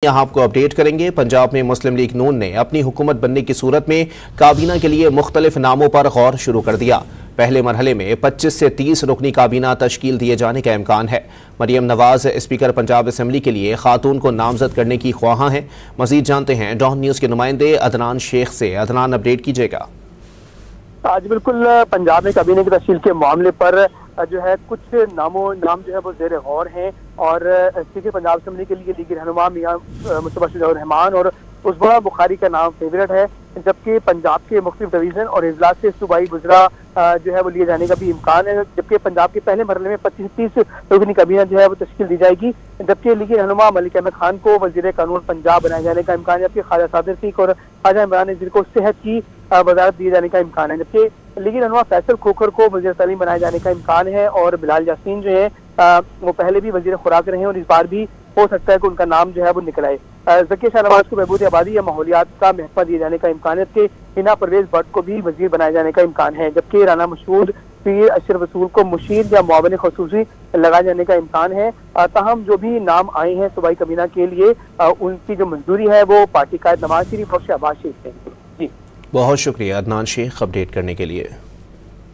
यहाँ आपको अपडेट करेंगे। पंजाब में मुस्लिम लीग नून ने अपनी हुकूमत बनने की सूरत में काबीना के लिए मुख्तलिफ नामों पर गौर शुरू कर दिया। पहले मरहले में 25 से 30 रुकनी काबीना तश्कील दिए जाने का इम्कान है। मरियम नवाज स्पीकर पंजाब असम्बली के लिए खातून को नामजद करने की ख्वाहां हैं। मजीद जानते हैं डॉन न्यूज़ के नुमाइंदे अदनान शेख से। अदनान, अपडेट कीजिएगा। आज बिल्कुल पंजाब में काबीने की तश्कील के मामले पर जो है कुछ नाम जो है वो जेर गौर हैं और स्पीकर पंजाब असम्बली के लिए लीगी रहनुमा मियां मुस्तफा शुजाउर रहमान और उस्मा बुखारी का नाम फेवरेट है, जबकि पंजाब के मुख्तलिफ डिवीजन और इजलास से सूबाई गुजरा जो है वो लिए जाने का भी इम्कान है। जबकि पंजाब के पहले मरहले में 25-30 रुकनी काबीना जो है वो तश्कील दी जाएगी, जबकि लीगी रहनुमा मलिक अहमद खान को वजीर कानून पंजाब बनाए जाने का इम्कान है, जबकि ख्वाजा सादिर सीख और ख्वाजा इमरान नज़ीर को सेहत की वजारत दिए जाने का इम्कान है, जबकि लीगी रहनुमा फैसल खोखर को वजीर तालीम बनाए जाने का इम्कान है और बिलाल यासीन जो है वो पहले भी वजीर खुराक रहे हैं और इस बार भी हो सकता है कि उनका नाम जो है वो निकल आए। ज़की शाहनवाज को बहबूद आबादी या माहौलियात का महकमा दिए जाने का इम्कान है, जबकि हिना परवेज भट्ट को भी वजीर बनाए जाने का इम्कान है, जबकि राना मशहूद पीर अशरफ रसूल को मुशीर या मुआविन खुसूसी लगाए जाने का इम्कान है। ताहम जो भी नाम आए हैं सूबाई काबीना के लिए उनकी जो मंजूरी है वो पार्टी कायद नवाज शरीफ और शहबाज शरीफ से। जी, बहुत शुक्रिया अदनान शेख अपडेट करने के लिए।